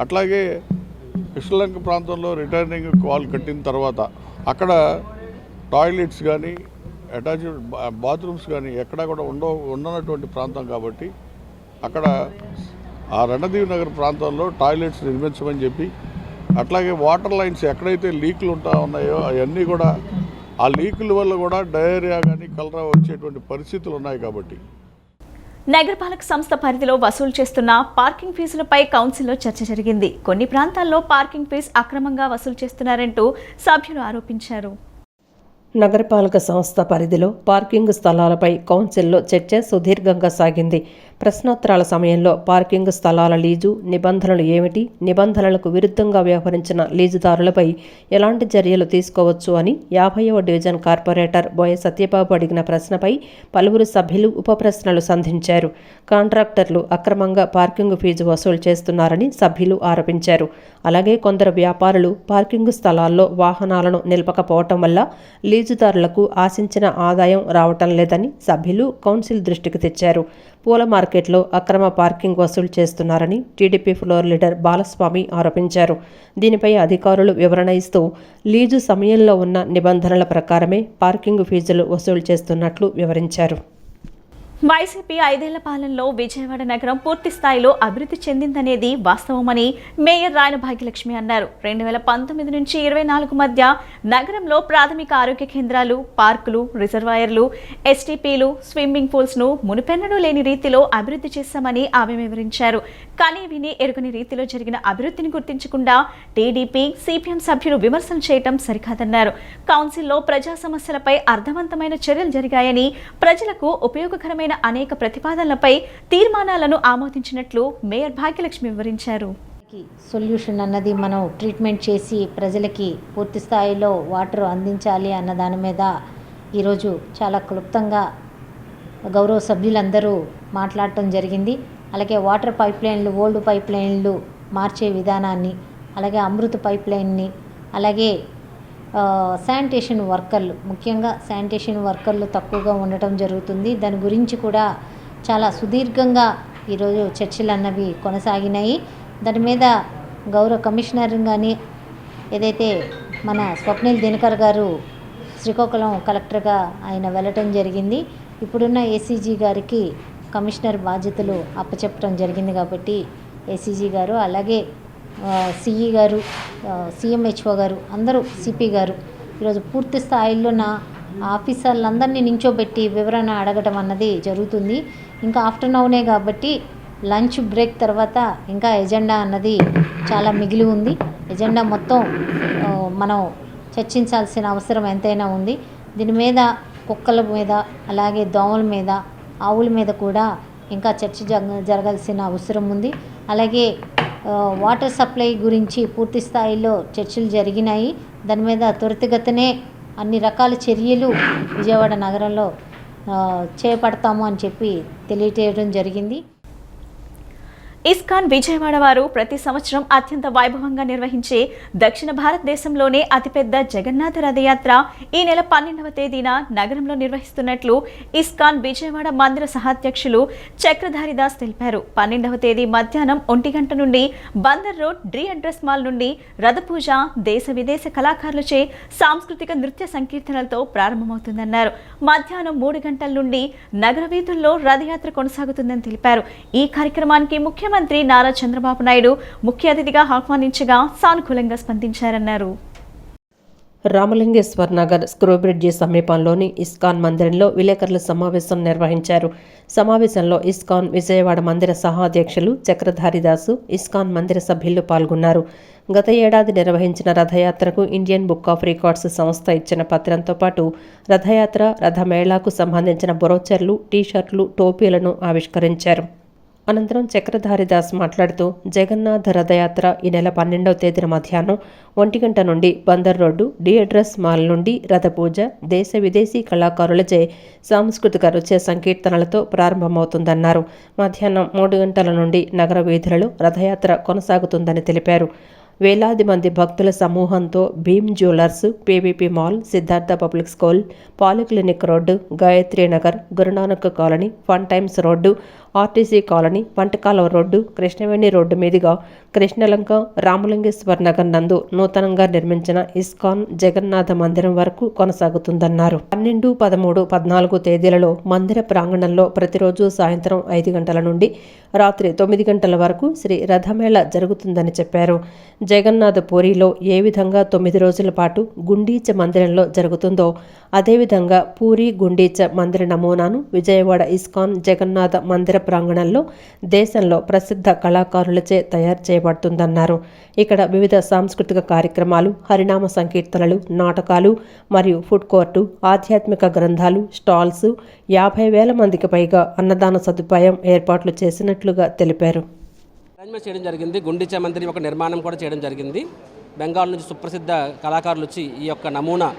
అట్లాగే కృష్ణలంక ప్రాంతంలో రిటర్నింగ్ కాల్ కట్టిన తర్వాత అక్కడ టాయిలెట్స్ కానీ, అటాచ్డ్ బాత్రూమ్స్ కానీ ఎక్కడా కూడా ఉండనటువంటి ప్రాంతం కాబట్టి అక్కడ ఆ రణదీవ్ నగర్ ప్రాంతంలో టాయిలెట్స్ నిర్మించమని చెప్పి అట్లాగే వాటర్ లైన్స్ ఎక్కడైతే లీకులు ఉన్నాయో అవన్నీ కూడా ఆ లీకుల వల్ల కూడా డయేరియా కానీ కలరా వచ్చేటువంటి పరిస్థితులు ఉన్నాయి. కాబట్టి నగరపాలక సంస్థ పరిధిలో వసూలు చేస్తున్న పార్కింగ్ ఫీజులపై కౌన్సిల్లో చర్చ జరిగింది. కొన్ని ప్రాంతాల్లో పార్కింగ్ ఫీజు అక్రమంగా వసూలు చేస్తున్నారంటూ సభ్యులు ఆరోపించారు. నగరపాలక సంస్థ పరిధిలో పార్కింగ్ స్థలాలపై కౌన్సిల్లో చర్చ సుదీర్ఘంగా సాగింది. ప్రశ్నోత్తరాల సమయంలో పార్కింగ్ స్థలాల లీజు నిబంధనలు ఏమిటి, నిబంధనలకు విరుద్ధంగా వ్యవహరించిన లీజుదారులపై ఎలాంటి చర్యలు తీసుకోవచ్చు అని 50వ డివిజన్ కార్పొరేటర్ బోయ సత్యబాబు అడిగిన ప్రశ్నపై పలువురు సభ్యులు ఉప ప్రశ్నలు సంధించారు. కాంట్రాక్టర్లు అక్రమంగా పార్కింగ్ ఫీజు వసూలు చేస్తున్నారని సభ్యులు ఆరోపించారు. అలాగే కొందరు వ్యాపారులు పార్కింగ్ స్థలాల్లో వాహనాలను నిలపకపోవటం వల్ల లీజుదారులకు ఆశించిన ఆదాయం రావటం లేదని సభ్యులు కౌన్సిల్ దృష్టికి తెచ్చారు. పూల మార్కెట్లో అక్రమ పార్కింగ్ వసూలు చేస్తున్నారని టీడీపీ ఫ్లోర్ లీడర్ బాలస్వామి ఆరోపించారు. దీనిపై అధికారులు వివరణ ఇస్తూ లీజు సమయంలో ఉన్న నిబంధనల ప్రకారమే పార్కింగ్ ఫీజులు వసూలు చేస్తున్నట్లు వివరించారు. వైసీపీ 5 ఏళ్ల పాలనలో విజయవాడ నగరం పూర్తి స్థాయిలో అభివృద్ధి చెందిందనేది వాస్తవమని మేయర్ రాయన భాగ్యలక్ష్మి అన్నారు. 2019 నుంచి 24 మధ్య నగరంలో ప్రాథమిక ఆరోగ్య కేంద్రాలు, పార్కులు, రిజర్వాయర్లు, ఎస్టీపీలు, స్విమ్మింగ్ పూల్స్ను మునుపెన్నడూ లేని రీతిలో అభివృద్ధి చేశామని ఆమె వివరించారు. కానీ విని ఎరుగని రీతిలో జరిగిన అభివృద్ధిని గుర్తించకుండా టీడీపీ, సిపిఎం సభ్యులు విమర్శలు చేయడం సరికాదన్నారు. కౌన్సిల్లో ప్రజా సమస్యలపై అర్థవంతమైన చర్యలు జరిగాయని, ప్రజలకు ఉపయోగకరమైన అనేక ప్రతిపాదనలపై తీర్మానాలను ఆమోదించినట్లు మేయర్ భాగ్యలక్ష్మి వివరించారు. సొల్యూషన్ అన్నది మనం ట్రీట్మెంట్ చేసి ప్రజలకి పూర్తి స్థాయిలో వాటర్ అందించాలి అన్న దాని మీద ఈరోజు చాలా క్లుప్తంగా గౌరవ సభ్యులందరూ మాట్లాడటం జరిగింది. అలాగే వాటర్ పైప్ లైన్లు, ఓల్డ్ పైప్ లైన్లు మార్చే విధానాన్ని, అలాగే అమృత పైప్ లైన్ని, అలాగే శానిటేషన్ వర్కర్లు, ముఖ్యంగా శానిటేషన్ వర్కర్లు తక్కువగా ఉండటం జరుగుతుంది. దాని గురించి కూడా చాలా సుదీర్ఘంగా ఈరోజు చర్చలు అన్నవి కొనసాగినాయి. దాని మీద గౌరవ కమిషనర్ కానీ ఏదైతే మన స్వప్నిల్ దినకర్ గారు శ్రీకాకుళం కలెక్టర్గా ఆయన వెళ్ళటం జరిగింది. ఇప్పుడున్న ఏసీజీ గారికి కమిషనర్ బాధ్యతలు అప్పచెప్పడం జరిగింది. కాబట్టి ఏసీజీ గారు, అలాగే సిఈ గారు, సిఎంహెచ్ఓ గారు, అందరూ సిపి గారు ఈరోజు పూర్తి స్థాయిలో నా ఆఫీసర్లందరినీ నించోబెట్టి వివరణ అడగటం అన్నది జరుగుతుంది. ఇంకా ఆఫ్టర్నూనే కాబట్టి లంచ్ బ్రేక్ తర్వాత ఇంకా ఎజెండా అన్నది చాలా మిగిలి ఉంది. ఎజెండా మొత్తం మనం చర్చించాల్సిన అవసరం ఎంతైనా ఉంది. దీని మీద కుక్కల మీద, అలాగే దోమల మీద, ఆవుల మీద కూడా ఇంకా చర్చ జరగాల్సిన అవసరం ఉంది. అలాగే వాటర్ సప్లై గురించి పూర్తి స్థాయిలో చర్చలు జరిగినాయి. దాని మీద త్వరితగతినే అన్ని రకాల చర్యలు విజయవాడ నగరంలో చేపడతాము అని చెప్పి తెలియజేయడం జరిగింది. ఇస్కాన్ విజయవాడ వారు ప్రతి సంవత్సరం అత్యంత వైభవంగా నిర్వహించే దక్షిణ భారతదేశంలోనే అతిపెద్ద జగన్నాథ రథయాత్ర ఈ నెల 12వ తేదీన నగరంలో నిర్వహిస్తున్నట్లు ఇస్కాన్ విజయవాడ మందిర సహాధ్యక్షులు చక్రధారి దాస్ తెలిపారు. 12వ తేదీ మధ్యాహ్నం 1 గంట నుండి బందర్ రోడ్ డ్రీ అడ్రస్ మాల్ నుండి రథపూజ దేశ విదేశ కళాకారులచే సాంస్కృతిక నృత్య సంకీర్తనలతో ప్రారంభమవుతుందన్నారు. మధ్యాహ్నం 3 గంటల నుండి నగర వీధుల్లో రథయాత్ర కొనసాగుతుందని తెలిపారు. ఈ కార్యక్రమానికి ముఖ్యమంత్రి నారా చంద్రబాబు నాయుడు ముఖ్య అతిథిగా ఆహ్వానించగా సానుకూలంగా స్పందించారన్నారు. రామలింగేశ్వర్ నగర్ స్క్రూబ్రిడ్జి సమీపంలోని ఇస్కాన్ మందిరంలో విలేకరుల సమావేశం నిర్వహించారు. సమావేశంలో ఇస్కాన్ విజయవాడ మందిర సహాధ్యక్షులు చక్రధారిదాసు, ఇస్కాన్ మందిర సభ్యులు పాల్గొన్నారు. గత ఏడాది నిర్వహించిన రథయాత్రకు ఇండియన్ బుక్ ఆఫ్ రికార్డ్స్ సంస్థ ఇచ్చిన పత్రంతో పాటు రథయాత్ర, రథమేళాకు సంబంధించిన బ్రోచర్లు, టీషర్ట్లు, టోపీలను ఆవిష్కరించారు. అనంతరం చక్రధారిదాస్ మాట్లాడుతూ జగన్నాథ రథయాత్ర ఈ నెల 12వ తేదీన మధ్యాహ్నం 1 గంట నుండి బందర్ రోడ్డు డి అడ్రస్ మాల్ నుండి రథపూజ దేశ విదేశీ కళాకారులచే సాంస్కృతిక నృత్య సంకీర్తనలతో ప్రారంభమవుతుందన్నారు. మధ్యాహ్నం 3 గంటల నుండి నగర వీధులలో రథయాత్ర కొనసాగుతుందని తెలిపారు. వేలాది మంది భక్తుల సమూహంతో Bhim jewellers, PVP mall, Siddhartha public school, polyclinic road, Gayatri Nagar, Guru Nanak colony, fun times road, RTC colony, Pantakaluva road, Krishnaveni road మీదుగా కృష్ణలంక, రామలింగేశ్వర్ నగర్ నందు నూతనంగా నిర్మించిన ఇస్కాన్ జగన్నాథ మందిరం వరకు కొనసాగుతుందన్నారు. 12, 13, 14 తేదీలలో మందిర ప్రాంగణంలో ప్రతిరోజు సాయంత్రం 5 గంటల నుండి రాత్రి 9 గంటల వరకు శ్రీ రథమేళ జరుగుతుందని చెప్పారు. జగన్నాథ పూరిలో ఏ విధంగా 9 రోజుల పాటు గుండీచ మందిరంలో జరుగుతుందో అదేవిధంగా పూరి గుండీచ మందిర నమూనాను విజయవాడ ఇస్కాన్ జగన్నాథ మందిర ప్రాంగణంలో దేశంలో ప్రసిద్ధ కళాకారులచే తయారు చేయబడుతుందన్నారు. ఇక్కడ వివిధ సాంస్కృతిక కార్యక్రమాలు, హరినామ సంకీర్తనలు, నాటకాలు మరియు ఫుడ్ కోర్టు, ఆధ్యాత్మిక గ్రంథాలు, స్టాల్స్, 50,000 మందికి పైగా అన్నదాన సదుపాయం ఏర్పాట్లు చేసినట్లుగా తెలిపారు. అరేంజ్మెంట్ చేయడం జరిగింది. గుండీచ మందిరం యొక్క నిర్మాణం కూడా చేయడం జరిగింది. బెంగాల్ నుంచి సుప్రసిద్ధ కళాకారులు వచ్చి ఈ యొక్క నమూనా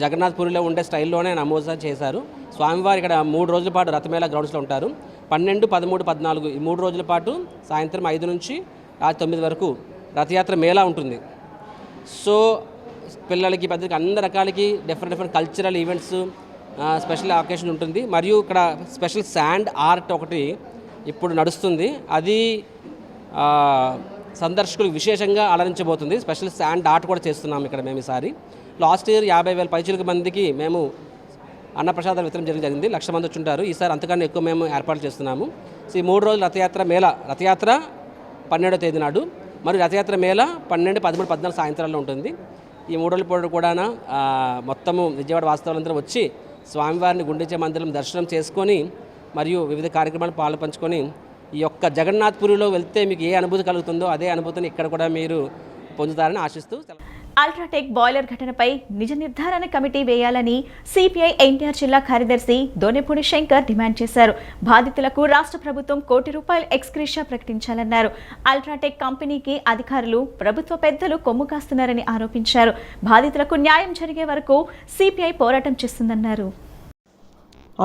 జగన్నాథ్ పూరిలో ఉండే స్టైల్లోనే నమోదు చేశారు. స్వామివారి ఇక్కడ 3 రోజుల పాటు రథమేళ గ్రౌండ్స్లో ఉంటారు. 12, 13, 14 ఈ 3 రోజుల పాటు సాయంత్రం 5 నుంచి రాత్రి 9 వరకు రథయాత్ర మేళా ఉంటుంది. సో పిల్లలకి, పెద్దలకి, అన్ని రకాలకి different cultural events, special occasion ఉంటుంది. మరియు ఇక్కడ స్పెషల్ శాండ్ ఆర్ట్ ఒకటి ఇప్పుడు నడుస్తుంది. అది సందర్శకులు విశేషంగా అలరించబోతుంది. స్పెషల్ శాండ్ ఆర్ట్ కూడా చేస్తున్నాం ఇక్కడ మేము ఈసారి. లాస్ట్ ఇయర్ 50,000 పైచిలకు మందికి మేము అన్నప్రసాదాలు వితరణ చేయడం జరిగింది. 1,00,000 మంది వచ్చి ఉంటారు. ఈసారి అంతకన్నా ఎక్కువ మేము ఏర్పాటు చేస్తున్నాము. సో ఈ 3 రోజుల రథయాత్ర మేళ, రథయాత్ర 12వ తేదీ నాడు మరియు రథయాత్ర మేళ 12, 13, 14 సాయంత్రాల్లో ఉంటుంది. ఈ 3 రోజుల పాటు కూడా మొత్తము విజయవాడ వాస్తవాలందరూ వచ్చి స్వామివారిని గుండీచ మందిరం దర్శనం చేసుకొని మరియు వివిధ కార్యక్రమాలు పాల్పంచుకొని ఈ యొక్క జగన్నాథ్పురిలో వెళ్తే మీకు ఏ అనుభూతి కలుగుతుందో అదే అనుభూతిని ఇక్కడ కూడా మీరు పొందుతారని ఆశిస్తూ. అల్ట్రాటెక్ బాయిలర్ ఘటనపై నిజ నిర్ధారణ కమిటీ వేయాలని సిపిఐ ఎన్టీఆర్ జిల్లా కార్యదర్శి దోనెపూడి శంకర్ డిమాండ్ చేశారు. బాధితులకు రాష్ట్ర ప్రభుత్వం ₹1,00,00,000 ఎక్స్గ్రేషియా ప్రకటించాలన్నారు. అల్ట్రాటెక్ కంపెనీకి అధికారులు, ప్రభుత్వ పెద్దలు కొమ్ము కాస్తున్నారని ఆరోపించారు. బాధితులకు న్యాయం జరిగే వరకు సిపిఐ పోరాటం చేస్తుందన్నారు.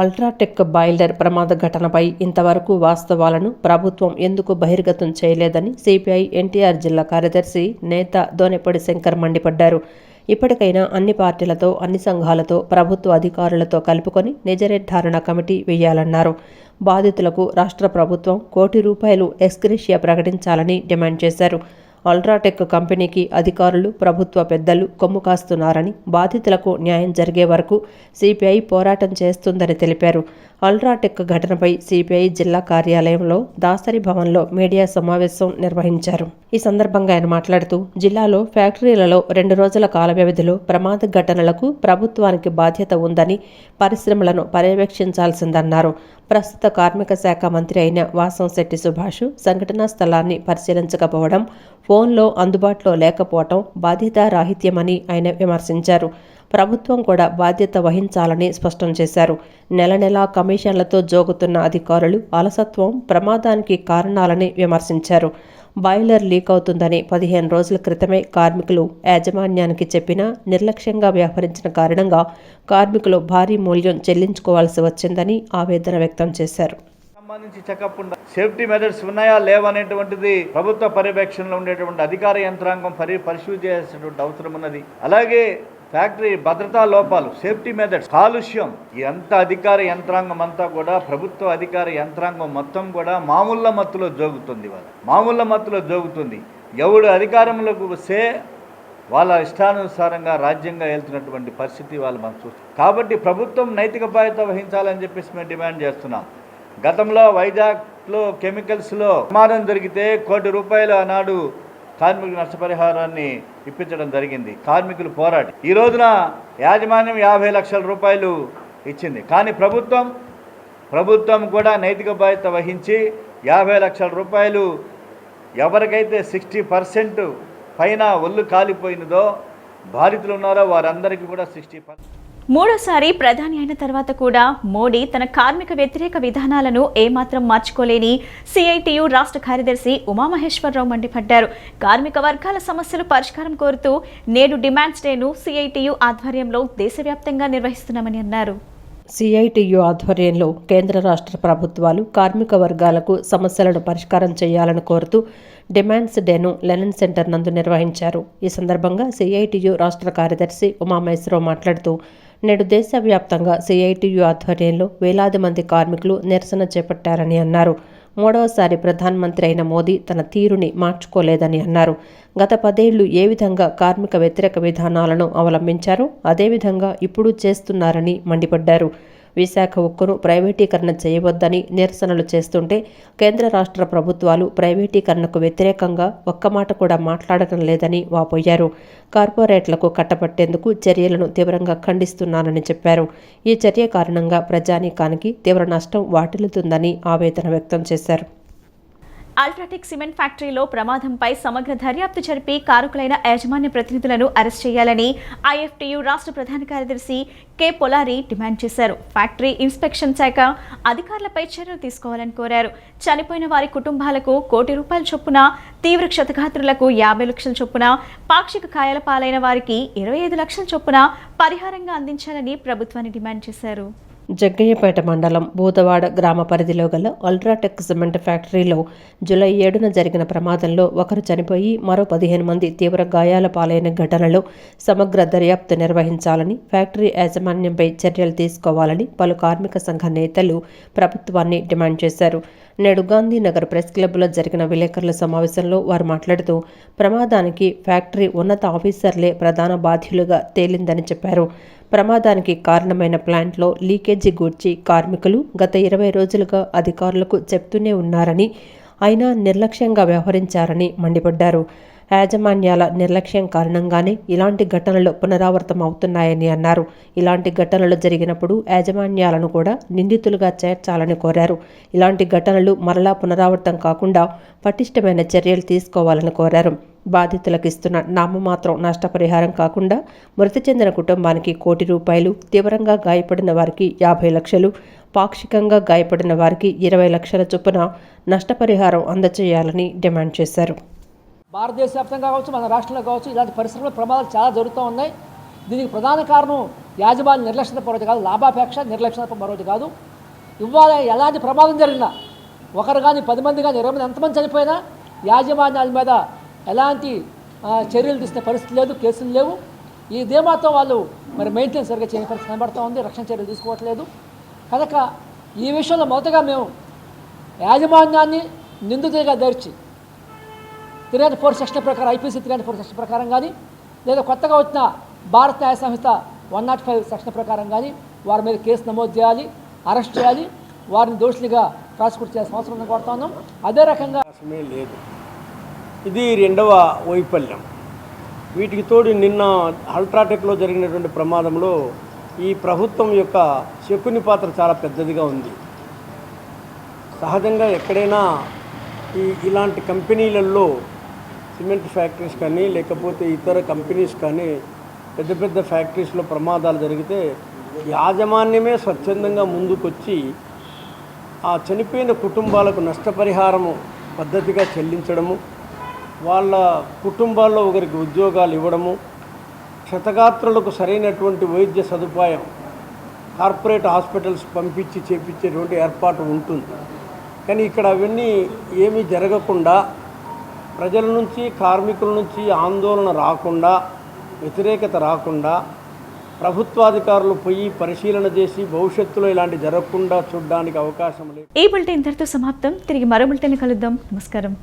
అల్ట్రాటెక్ బాయిలర్ ప్రమాద ఘటనపై ఇంతవరకు వాస్తవాలను ప్రభుత్వం ఎందుకు బహిర్గతం చేయలేదని సిపిఐ ఎన్టీఆర్ జిల్లా కార్యదర్శి నేత దోనెపూడి శంకర్ మండిపడ్డారు. ఇప్పటికైనా అన్ని పార్టీలతో, అన్ని సంఘాలతో, ప్రభుత్వ అధికారులతో కలుపుకొని నిజ నిర్ధారణ కమిటీ వేయాలన్నారు. బాధితులకు రాష్ట్ర ప్రభుత్వం ₹1,00,00,000 ఎక్స్గ్రేషియా ప్రకటించాలని డిమాండ్ చేశారు. అల్ట్రాటెక్ కంపెనీకి అధికారులు, ప్రభుత్వ పెద్దలు కొమ్ము కాస్తున్నారని, బాధితులకు న్యాయం జరిగే వరకు సిపిఐ పోరాటం చేస్తుందని తెలిపారు. అల్ట్రాటెక్ ఘటనపై సిపిఐ జిల్లా కార్యాలయంలో దాసరి భవన్లో మీడియా సమావేశం నిర్వహించారు. ఈ సందర్భంగా ఆయన మాట్లాడుతూ, జిల్లాలో ఫ్యాక్టరీలలో 2 రోజుల కాల వ్యవధిలో ప్రమాద ఘటనలకు ప్రభుత్వానికి బాధ్యత ఉందని, పరిశ్రమలను పర్యవేక్షించాల్సిందన్నారు. ప్రస్తుత కార్మిక శాఖ మంత్రి అయిన వాసంశెట్టి సుభాష్ సంఘటనా స్థలాన్ని పరిశీలించకపోవడం, ఫోన్లో అందుబాటులో లేకపోవడం బాధ్యతారాహిత్యమని ఆయన విమర్శించారు. ప్రభుత్వం కూడా బాధ్యత వహించాలని స్పష్టం చేశారు. నెల నెలా కమిషన్లతో జోగుతున్న అధికారులు అలసత్వం ప్రమాదానికి కారణాలని విమర్శించారు. బాయిలర్ లీక్ అవుతుందని 15 రోజుల క్రితమే కార్మికులు యాజమాన్యానికి చెప్పినా నిర్లక్ష్యంగా వ్యవహరించిన కారణంగా కార్మికులు భారీ మూల్యం చెల్లించుకోవాల్సి వచ్చిందని ఆవేదన వ్యక్తం చేశారు. సంబంధించి చెకప్ సేఫ్టీ మెజర్స్ ఉన్నాయా లేవనేటువంటిది ప్రభుత్వ పర్యవేక్షణలో ఉండేటువంటి అధికార యంత్రాంగం పరిశీలి చేయాల్సినటువంటి అవసరం ఉన్నది. అలాగే ఫ్యాక్టరీ భద్రతా లోపాలు, సేఫ్టీ మెథడ్స్, కాలుష్యం, ఎంత అధికార యంత్రాంగం అంతా కూడా, ప్రభుత్వ అధికార యంత్రాంగం మొత్తం కూడా మామూళ్ళ మత్తులో జోగుతుంది. ఎవడు అధికారంలోకి వస్తే వాళ్ళ ఇష్టానుసారంగా రాజ్యంగా వెళ్తున్నటువంటి పరిస్థితి వాళ్ళు మనం చూస్తాం. కాబట్టి ప్రభుత్వం నైతిక బాధ్యత వహించాలని చెప్పేసి మేము డిమాండ్ చేస్తున్నాం. గతంలో వైజాగ్లో కెమికల్స్లో ప్రమాదం జరిగితే ₹1,00,00,000 ఆనాడు కార్మికుల నష్టపరిహారాన్ని ఇప్పించడం జరిగింది. కార్మికులు పోరాడి ఈ రోజున యాజమాన్యం ₹50,00,000 ఇచ్చింది. కానీ ప్రభుత్వం కూడా నైతిక బాధ్యత వహించి ₹50,00,000 ఎవరికైతే 60% పైన ఒళ్ళు కాలిపోయినదో బాధితులు ఉన్నారో వారందరికీ కూడా 60%. మూడోసారి ప్రధాని అయిన తర్వాత కూడా మోడీ తన కార్మిక వ్యతిరేక విధానాలను ఏమాత్రం మార్చుకోలేని సిఐటియు రాష్ట్ర కార్యదర్శి ఉమామహేశ్వరరావు మండిపడ్డారు. కార్మిక వర్గాల సమస్యలు పరిష్కారం కోరుతూ నేడు డిమాండ్స్ డేను సిఐటియు ఆధ్వర్యంలో దేశవ్యాప్తంగా నిర్వహిస్తున్నామని అన్నారు. సిఐటియు ఆధ్వర్యంలో కేంద్ర రాష్ట్ర ప్రభుత్వాలు కార్మిక వర్గాలకు సమస్యలను పరిష్కారం చేయాలని కోరుతూ డిమాండ్స్ డేను లెనిన్ సెంటర్ నందు నిర్వహించారు. ఈ సందర్భంగా సిఐటియు రాష్ట్ర కార్యదర్శి ఉమామహేశ్వరరావు మాట్లాడుతూ, నేడు దేశవ్యాప్తంగా సిఐటియు ఆధ్వర్యంలో వేలాది మంది కార్మికులు నిరసన చేపట్టారని అన్నారు. మూడవసారి ప్రధానమంత్రి అయిన మోదీ తన తీరుని మార్చుకోలేదని అన్నారు. గత 10 ఏళ్లు ఏ విధంగా కార్మిక వ్యతిరేక విధానాలను అవలంబించారో అదేవిధంగా ఇప్పుడు చేస్తున్నారని మండిపడ్డారు. విశాఖ ఉక్కును ప్రైవేటీకరణ చేయవద్దని నిరసనలు చేస్తుంటే కేంద్ర రాష్ట్ర ప్రభుత్వాలు ప్రైవేటీకరణకు వ్యతిరేకంగా ఒక్క మాట కూడా మాట్లాడటం లేదని వాపోయారు. కార్పొరేట్లకు కట్టబట్టేందుకు చర్యలను తీవ్రంగా ఖండిస్తున్నానని చెప్పారు. ఈ చర్య కారణంగా ప్రజానీకానికి తీవ్ర నష్టం వాటిల్లుతుందని ఆవేదన వ్యక్తం చేశారు. అల్ట్రాటెక్ సిమెంట్ ఫ్యాక్టరీలో ప్రమాదంపై సమగ్ర దర్యాప్తు జరిపి కారకులైన యాజమాన్య ప్రతినిధులను అరెస్ట్ చేయాలని ఐఎఫ్టియు రాష్ట్ర ప్రధాన కార్యదర్శి కె పొలారి డిమాండ్ చేశారు. ఫ్యాక్టరీ ఇన్స్పెక్షన్ శాఖ అధికారులపై చర్యలు తీసుకోవాలని కోరారు. చనిపోయిన వారి కుటుంబాలకు ₹1,00,00,000 చొప్పున, తీవ్ర క్షతగాత్రులకు 50 లక్షల చొప్పున, పాక్షిక కాయాల పాలైన వారికి 25 లక్షల చొప్పున పరిహారంగా అందించాలని ప్రభుత్వాన్ని డిమాండ్ చేశారు. జగ్గయ్యపేట మండలం బూదవాడ గ్రామ పరిధిలో గల అల్ట్రాటెక్ సిమెంట్ ఫ్యాక్టరీలో జూలై 7న జరిగిన ప్రమాదంలో ఒకరు చనిపోయి మరో 15 మంది తీవ్ర గాయాల పాలైన ఘటనలో సమగ్ర దర్యాప్తు నిర్వహించాలని, ఫ్యాక్టరీ యాజమాన్యంపై చర్యలు తీసుకోవాలని పలు కార్మిక సంఘ నేతలు ప్రభుత్వాన్ని డిమాండ్ చేశారు. నేడు గాంధీనగర్ ప్రెస్ క్లబ్లో జరిగిన విలేకరుల సమావేశంలో వారు మాట్లాడుతూ, ప్రమాదానికి ఫ్యాక్టరీ ఉన్నత ఆఫీసర్లే ప్రధాన బాధ్యులుగా తేలిందని చెప్పారు. ప్రమాదానికి కారణమైన ప్లాంట్లో లీకేజీ గూర్చి కార్మికులు గత 20 రోజులుగా అధికారులకు చెప్తూనే ఉన్నారని, అయినా నిర్లక్ష్యంగా వ్యవహరించారని మండిపడ్డారు. యాజమాన్యాల నిర్లక్ష్యం కారణంగానే ఇలాంటి ఘటనలు పునరావృతం అవుతున్నాయని అన్నారు. ఇలాంటి ఘటనలు జరిగినప్పుడు యాజమాన్యాలను కూడా నిందితులుగా చేర్చాలని కోరారు. ఇలాంటి ఘటనలు మరలా పునరావృతం కాకుండా పటిష్టమైన చర్యలు తీసుకోవాలని కోరారు. బాధితులకు ఇస్తున్న నామమాత్రం నష్టపరిహారం కాకుండా మృతి చెందిన కుటుంబానికి ₹1,00,00,000, తీవ్రంగా గాయపడిన వారికి 50 లక్షలు, పాక్షికంగా గాయపడిన వారికి 20 లక్షల చొప్పున నష్టపరిహారం అందజేయాలని డిమాండ్ చేశారు. భారతదేశ వ్యాప్తంగా కావచ్చు, మన రాష్ట్రంలో కావచ్చు, ఇలాంటి పరిశ్రమల ప్రమాదాలు చాలా జరుగుతూ ఉన్నాయి. దీనికి ప్రధాన కారణం యాజమాన్య నిర్లక్ష్యత మరొకటి కాదు, లాభాపేక్ష నిర్లక్ష్యత మరొకటి కాదు. ఇవాళ ఎలాంటి ప్రమాదం జరిగినా, ఒకరు కానీ 10 మంది కానీ 20 మంది ఎంతమంది చనిపోయినా యాజమాన్యాల మీద ఎలాంటి చర్యలు తీసుకునే పరిస్థితి లేదు, కేసులు లేవు. ఇదేమాత్రం వాళ్ళు మరి మెయింటెనెన్స్ సరిగ్గా చేయని పరిస్థితి కనబడుతూ ఉంది, రక్షణ చర్యలు తీసుకోవట్లేదు. కనుక ఈ విషయంలో మొదటగా మేము యాజమాన్యాన్ని నిందితులుగా దర్చి 304 సెక్షన్ ప్రకారం, ఐపీసీ 304 సెక్షన్ ప్రకారం కానీ, లేదా కొత్తగా వచ్చిన భారత న్యాయ సంహిత 105 సెక్షన్ ప్రకారం కానీ వారి మీద కేసు నమోదు చేయాలి, అరెస్ట్ చేయాలి, వారిని దోషులుగా ప్రాసిక్యూట్ చేయాల్సిన అవసరం ఉందని కోరుతున్నాం. అదే రకంగా లేదు, ఇది రెండవ వైఫల్యం. వీటికి తోడు నిన్న అల్ట్రాటెక్లో జరిగినటువంటి ప్రమాదంలో ఈ ప్రభుత్వం యొక్క శకుని పాత్ర చాలా పెద్దదిగా ఉంది. సహజంగా ఎక్కడైనా ఇలాంటి కంపెనీలలో సిమెంట్ ఫ్యాక్టరీస్ కానీ లేకపోతే ఇతర కంపెనీస్ కానీ పెద్ద పెద్ద ఫ్యాక్టరీస్లో ప్రమాదాలు జరిగితే యాజమాన్యమే స్వచ్ఛందంగా ముందుకొచ్చి ఆ చనిపోయిన కుటుంబాలకు నష్టపరిహారము పద్ధతిగా చెల్లించడము, వాళ్ళ కుటుంబాల్లో ఒకరికి ఉద్యోగాలు ఇవ్వడము, క్షతగాత్రులకు సరైనటువంటి వైద్య సదుపాయం కార్పొరేట్ హాస్పిటల్స్ పంపించి చేపించేటువంటి ఏర్పాటు ఉంటుంది. కానీ ఇక్కడ అవన్నీ ఏమీ జరగకుండా, ప్రజల నుంచి కార్మికుల నుంచి ఆందోళన రాకుండా, వ్యతిరేకత రాకుండా ప్రభుత్వాధికారులు పోయి పరిశీలన చేసి భవిష్యత్తులో ఇలాంటి జరగకుండా చూడడానికి అవకాశం లేదు. ఈ బులెటిన్ ఇంతటితో సమాప్తం. తిరిగి మరో బులెటిన్ కలుద్దాం. నమస్కారం.